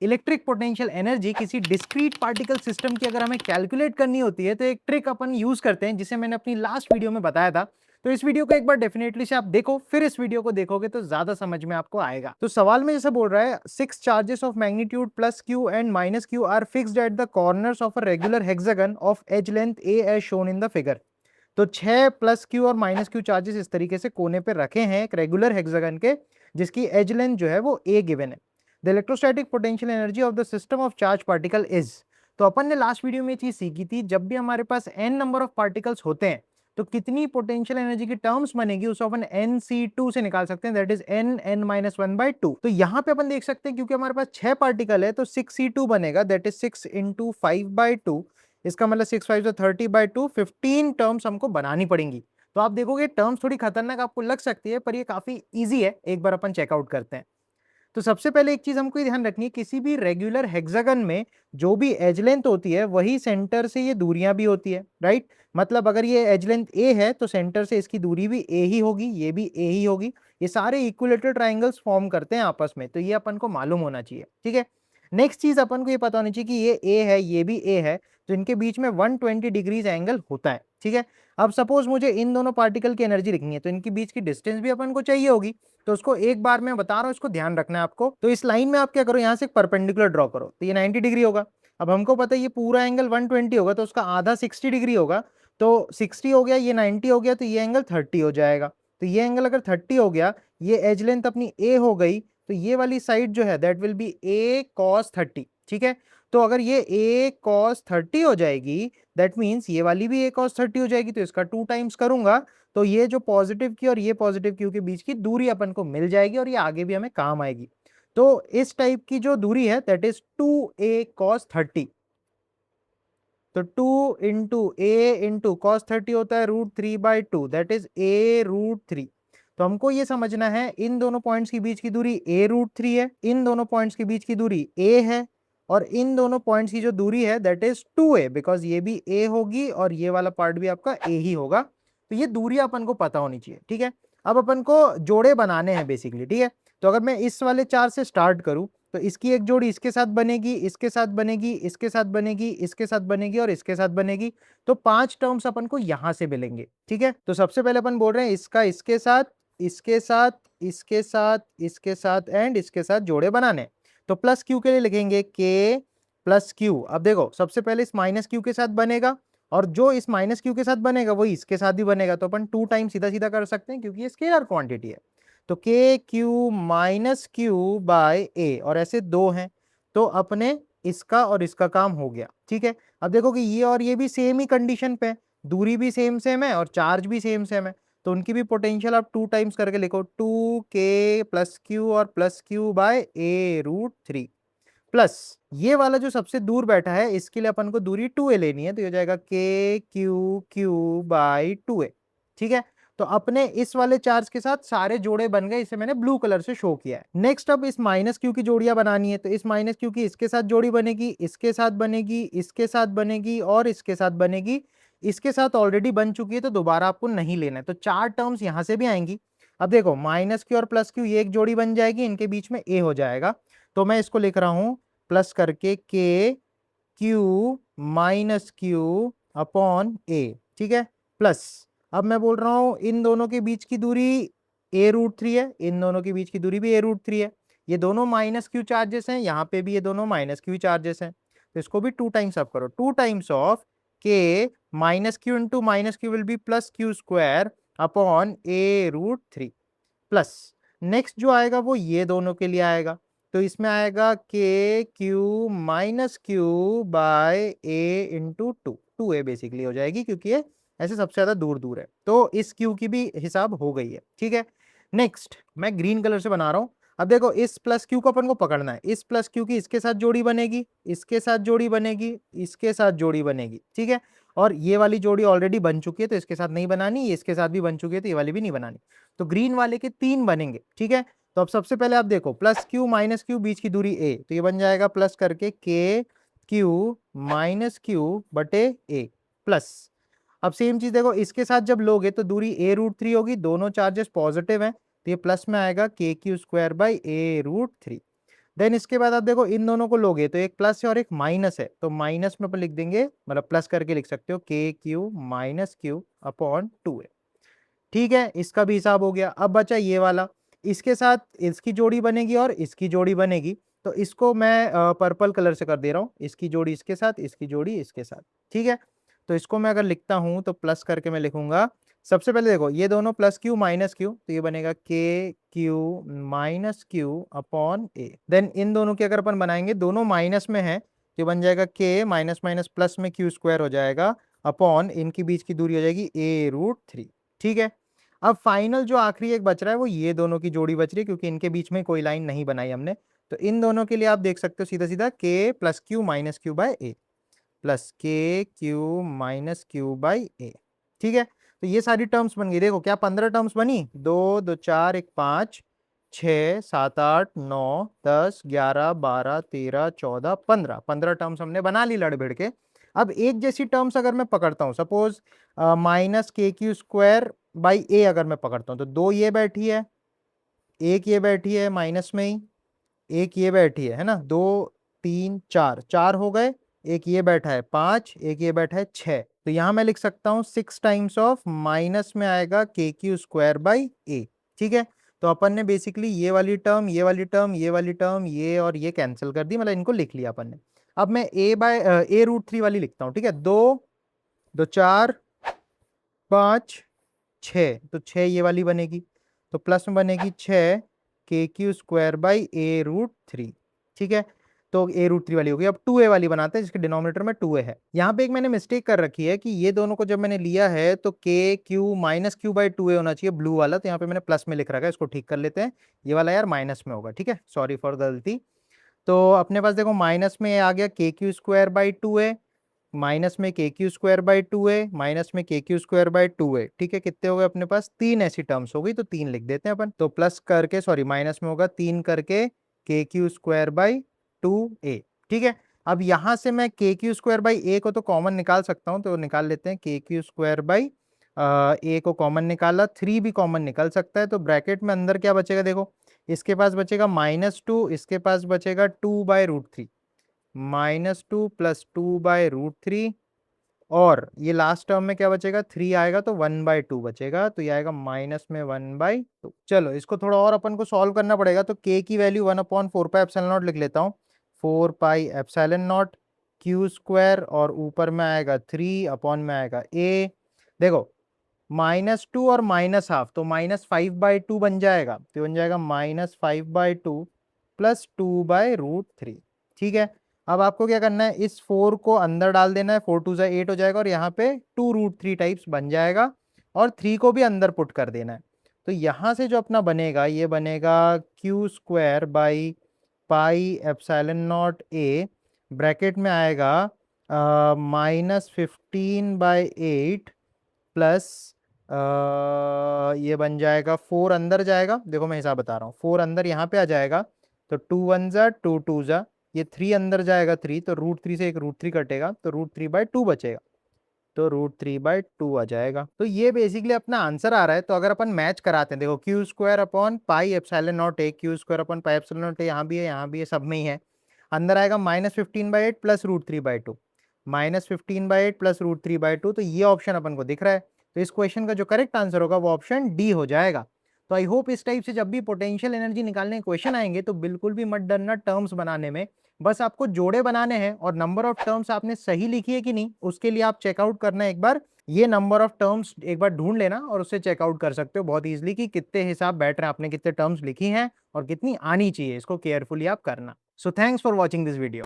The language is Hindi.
इलेक्ट्रिक पोटेंशियल एनर्जी किसी डिस्क्रीट पार्टिकल सिस्टम की अगर हमें कैलकुलेट करनी होती है तो एक ट्रिक अपन यूज करते हैं जिसे मैंने अपनी लास्ट वीडियो में बताया था। तो इस वीडियो को एक बार डेफिनेटली से आप देखो, फिर इस वीडियो को देखोगे तो ज्यादा समझ में आपको आएगा। तो सवाल में जैसे बोल रहा है, 6 charges of magnitude plus q and minus q are fixed at the corners of a regular hexagon of edge length a as shown in the figure. तो 6 प्लस क्यू और माइनस क्यू चार्जेस इस तरीके से कोने पे रखे हैं एक रेगुलर हेक्सागन के, जिसकी एज लेंथ जो है वो ए गिवन है। The electrostatic potential energy of the system of charge particle is. तो अपन ने लास्ट वीडियो में ये चीज सीखी थी, जब भी हमारे पास एन नंबर ऑफ पार्टिकल्स होते हैं तो कितनी पोटेंशियल एनर्जी की टर्म्स बनेगी उसको अपन NC2 से निकाल सकते हैं, दैट इज n(n-1/2). तो यहां पे अपन देख सकते हैं क्योंकि हमारे पास 6 पार्टिकल है तो 6C2 बनेगा, दैट इज 6 × 5/2। इसका मतलब 6×5 = 30/2, 15 टर्म्स हमको बनानी पड़ेंगी। तो आप देखोगे टर्म्स थोड़ी खतरनाक आपको लग सकती है पर ये काफी ईजी है, एक बार अपन चेकआउट करते हैं। तो सबसे पहले एक चीज हमको ध्यान रखनी है, किसी भी रेगुलर हेक्सागन में जो भी एज लेंथ होती है वही सेंटर से ये दूरियां भी होती है, राइट। मतलब अगर ये एज लेंथ ए है तो सेंटर से इसकी दूरी भी ए ही होगी, ये भी ए ही होगी। ये सारे इक्विलेटरल ट्राइंगल्स फॉर्म करते हैं आपस में, तो ये अपन को मालूम होना चाहिए, ठीक है। नेक्स्ट चीज अपन को ये पता होनी चाहिए कि ये ए है ये भी ए है, तो इनके बीच में 120 डिग्रीज एंगल होता है, ठीक है। अब सपोज मुझे इन दोनों पार्टिकल की एनर्जी लिखनी है तो इनके बीच की डिस्टेंस भी अपन को चाहिए होगी। तो उसको एक बार मैं बता रहा हूं, इसको ध्यान रखना है आपको। तो इस लाइन में आप क्या करो, यहां से एक परपेंडिकुलर ड्रॉ करो, तो ये 90 डिग्री होगा। अब हमको पता है ये पूरा एंगल 120 होगा तो उसका आधा 60 डिग्री होगा। तो 60 हो गया, ये 90 हो गया, तो ये एंगल 30 हो जाएगा। तो ये एंगल अगर 30 हो गया, ये एज लेंथ अपनी ए हो गई, तो ये वाली साइड जो है that will be A cos 30, ठीक है। तो अगर ये ए कॉस 30 हो जाएगी, दैट मीन्स ये वाली भी ए कॉस 30 हो जाएगी, तो इसका 2 टाइम्स करूंगा तो ये जो पॉजिटिव की और ये पॉजिटिव क्यू के बीच की दूरी अपन को मिल जाएगी और ये आगे भी हमें काम आएगी। तो इस टाइप की जो दूरी है दैट इज 2a cos 30। तो 2 × a × cos 30 होता है √3/2, दैट इज a√3। तो हमको ये समझना है इन दोनों पॉइंट्स के बीच की दूरी a√3 है, इन दोनों पॉइंट्स के बीच की दूरी a है, और इन दोनों पॉइंट्स की जो दूरी है दैट इज 2a, बिकॉज ये भी a होगी और ये वाला पार्ट भी आपका a ही होगा। तो ये दूरी अपन को पता होनी चाहिए, ठीक है। अब अपन को जोड़े बनाने हैं बेसिकली, ठीक है। तो अगर मैं इस वाले 4 से स्टार्ट करूं तो इसकी एक जोड़ी इसके साथ बनेगी, इसके साथ बनेगी, इसके साथ बनेगी, इसके साथ बनेगी और इसके साथ बनेगी। तो 5 टर्म्स अपन को यहां से मिलेंगे, ठीक है। तो सबसे पहले अपन बोल रहे हैं इसका इसके साथ, इसके साथ, इसके साथ, इसके साथ एंड इसके साथ जोड़े बनाने। तो प्लस क्यू के लिए लिखेंगे के प्लस क्यू। अब देखो सबसे पहले इस माइनस क्यू के साथ बनेगा और जो इस माइनस क्यू के साथ बनेगा वही इसके साथ भी बनेगा, तो अपन 2 टाइम सीधा सीधा कर सकते हैं क्योंकि ये स्केलर क्वांटिटी है। तो के क्यू माइनस क्यू बाय ए, और ऐसे दो हैं तो अपने इसका और इसका काम हो गया, ठीक है। अब देखो कि ये और ये भी सेम ही कंडीशन पे है, दूरी भी सेम सेम है और चार्ज भी सेम सेम है, तो उनकी भी पोटेंशियल आप 2 टाइम्स करके लिखो, 2k प्लस क्यू और plus q by a√3 plus ये वाला जो सबसे दूर बैठा है इसके लिए अपन को दूरी 2a लेनी है, तो ये हो जाएगा के क्यू क्यू बाय 2a, ठीक है। तो अपने इस वाले चार्ज के साथ सारे जोड़े बन गए, इसे मैंने ब्लू कलर से शो किया है। नेक्स्ट अब इस माइनस क्यू की जोड़ियां बनानी है, तो इस माइनस क्यू की इसके साथ जोड़ी बनेगी, इसके साथ बनेगी, इसके साथ बनेगी और इसके साथ बनेगी। इसके साथ ऑलरेडी बन चुकी है तो दोबारा आपको नहीं लेना है, तो 4 टर्म्स यहां से भी आएंगी। अब देखो माइनस क्यू और प्लस क्यू ये एक जोड़ी बन जाएगी, इनके बीच में ए हो जाएगा, तो मैं इसको लिख रहा हूं प्लस करके के क्यू माइनस क्यू अपॉन ए, ठीक है। प्लस अब मैं बोल रहा हूं इन दोनों के बीच की दूरी a√3 है, इन दोनों के बीच की दूरी भी a√3 है। ये दोनों माइनस क्यू चार्जेस हैं, यहाँ पे भी ये दोनों माइनस क्यू चार्जेस हैं, तो इसको भी 2 टाइम्स अप करो, 2 टाइम्स ऑफ के minus Q into minus Q will be plus Q square upon a√3 plus next जो आएगा वो ये दोनों के लिए आएगा, तो इसमें आएगा के Q minus Q by A into 2a basically हो जाएगी क्योंकि ये ऐसे सबसे ज्यादा दूर दूर है, तो इस क्यू की भी हिसाब हो गई है, ठीक है। नेक्स्ट मैं ग्रीन कलर से बना रहा हूं। अब देखो इस प्लस क्यू को अपन को पकड़ना है, इस प्लस क्यू की इसके साथ जोड़ी बनेगी, इसके साथ जोड़ी बनेगी, इसके साथ जोड़ी बनेगी, ठीक है। और ये वाली जोड़ी ऑलरेडी बन चुकी है तो इसके साथ नहीं बनानी, ये इसके साथ भी बन चुकी है तो ये वाली भी नहीं बनानी। तो ग्रीन वाले के 3 बनेंगे, ठीक है। तो अब सबसे पहले आप देखो प्लस क्यू माइनस क्यू बीच की दूरी ए, तो ये बन जाएगा प्लस करके के क्यू माइनस क्यू बटे ए प्लस। अब सेम चीज देखो इसके साथ जब लोगे तो दूरी a√3 होगी, दोनों चार्जेस पॉजिटिव हैं तो ये प्लस में आएगा के Q square by a√3। Then इसके बाद आप देखो इन दोनों को लोगे तो एक प्लस है और एक माइनस है, तो माइनस में अपन लिख देंगे, मतलब प्लस करके लिख सकते हो के Q minus Q upon 2a। ठीक है, इसका भी हिसाब हो गया। अब बचा ये वाला, इसके साथ इसकी जोड़ी बनेगी और इसकी जोड़ी बनेगी, तो इसको मैं पर्पल कलर से कर दे रहा हूँ, इसकी जोड़ी इसके साथ, इसकी जोड़ी इसके साथ। ठीक है, तो इसको मैं अगर लिखता हूं तो प्लस करके मैं लिखूंगा। सबसे पहले देखो ये दोनों प्लस क्यू माइनस क्यू, तो ये बनेगा के Q minus Q upon A. Then in दोनों की अगर अपन बनाएंगे, दोनों माइनस में है, तो ये बन जाएगा के माइनस माइनस प्लस में क्यू स्क्वायर हो जाएगा अपॉन इनकी बीच की दूरी हो जाएगी a√3। ठीक है, अब फाइनल जो आखिरी एक बच रहा है वो ये दोनों की जोड़ी बच रही है, क्योंकि इनके बीच में कोई लाइन नहीं बनाई हमने। तो इन दोनों के लिए आप देख सकते हो सीधा सीधा K plus Q minus Q by A, plus K Q minus Q by A. ठीक है, तो ये सारी टर्म्स बन गई। देखो क्या 15 टर्म्स बनी, 2 2 4 1 5 6 7 8 9 10 11 12 13 14 15 15 टर्म्स हमने बना ली लड़ भिड़ के। अब एक जैसी टर्म्स अगर मैं पकड़ता हूँ, सपोज माइनस के क्यू स्क्वायर बाई ए अगर मैं पकड़ता हूँ, तो 2 ये बैठी है, एक ये बैठी है माइनस में ही, एक ये बैठी है ना, 2 3 4 4 हो गए, एक ये बैठा है 5, एक ये बैठा है 6। तो यहां मैं लिख सकता हूं 6 टाइम्स ऑफ माइनस में आएगा के क्यू स्क्वायर बाई ए। ठीक है, तो अपन ने बेसिकली ये वाली टर्म, ये वाली टर्म, ये वाली टर्म, ये और ये कैंसिल कर दी, मतलब इनको लिख लिया अपन ने। अब मैं a√3 वाली लिखता हूँ। ठीक है, 2 2 4 5 6, तो 6 ये वाली बनेगी, तो प्लस में बनेगी 6 के क्यू स्क्वायर बाई a√3। ठीक है, तो a√3 वाली होगी। अब 2a वाली बनाते हैं जिसके डिनोमिनेटर में 2a है। यहाँ पे एक मैंने मिस्टेक कर रखी है कि ये दोनों को जब मैंने लिया है तो के Q minus Q by 2a होना चाहिए ब्लू वाला, तो यहाँ पे मैंने प्लस में लिख रखा है, इसको ठीक कर लेते हैं। ये वाला यार माइनस में होगा। ठीक है, सॉरी फॉर गलती। तो अपने पास देखो माइनस में आ गया के Q square by 2a, minus में के Q square by 2a, minus में के क्यू स्क्वायर बाई 2a। ठीक है, कितने हो गए अपने पास, 3 ऐसी टर्म्स हो गई, तो 3 लिख देते हैं अपन। तो प्लस करके, सॉरी माइनस में होगा 3 करके के क्यू स्क्वायर बाई 2a। ठीक है, अब यहां से मैं के क्यू स्क्वायर बाई ए को तो कॉमन निकाल सकता हूं, तो निकाल लेते हैं के क्यू स्क्वायर बाई ए को कॉमन निकाला, 3 भी कॉमन निकल सकता है, तो ब्रैकेट में अंदर क्या बचेगा देखो, इसके पास बचेगा -2, इसके पास बचेगा 2/√3, -2 प्लस 2/√3, और ये लास्ट टर्म में क्या बचेगा, 3 आएगा तो 1/2 बचेगा, तो ये आएगा माइनस में 1/2। चलो इसको थोड़ा और अपन को सॉल्व करना पड़ेगा, तो k की वैल्यू 1/4 पाई एप्सिलॉन नॉट लिख लेता हूँ, 4 pi epsilon not Q square, और ऊपर में आएगा 3 अपॉन में आएगा a। देखो -2 और -½ तो -5/2 बन जाएगा, तो बन जाएगा -5/2 प्लस 2/√3। ठीक है, अब आपको क्या करना है, इस 4 को अंदर डाल देना है, 4 2 8 हो जाएगा, और यहाँ पे 2√3 टाइप्स बन जाएगा, और 3 को भी अंदर पुट कर देना है। तो यहाँ से जो अपना बनेगा, ये बनेगा Q square by pi epsilon not a, bracket में आएगा -15/8 प्लस ये बन जाएगा 4 अंदर जाएगा, देखो मैं हिसाब बता रहा हूँ, 4 अंदर यहाँ पे आ जाएगा, तो 2 1 जा 2 2 जा, ये 3 अंदर जाएगा 3, तो √3 से एक √3 कटेगा, तो √3/2 बचेगा, तो √3/2 आ जाएगा। तो ये बेसिकली अपना आंसर आ रहा है। तो अगर अपन मैच कराते हैं, देखो Q square upon pi epsilon not a, Q square upon pi epsilon not a यहाँ भी है, यहाँ भी है, सब में ही है। अंदर आएगा -15/8 प्लस √3/2, -15/8 प्लस √3/2, तो ये ऑप्शन अपन को दिख रहा है। तो इस क्वेश्चन का जो करेक्ट आंसर होगा वो ऑप्शन डी हो जाएगा। तो आई होप इस टाइप से जब भी पोटेंशियल एनर्जी निकालने के क्वेश्चन आएंगे तो बिल्कुल भी मत डरना टर्म्स बनाने में, बस आपको जोड़े बनाने हैं, और नंबर ऑफ टर्म्स आपने सही लिखी है कि नहीं उसके लिए आप चेकआउट करना एक बार, ये नंबर ऑफ टर्म्स एक बार ढूंढ लेना और उससे चेकआउट कर सकते हो बहुत इजीली कि कितने हिसाब बैठ रहे हैं, आपने कितने टर्म्स लिखी हैं और कितनी आनी चाहिए, इसको केयरफुली आप करना। So thanks for watching this video.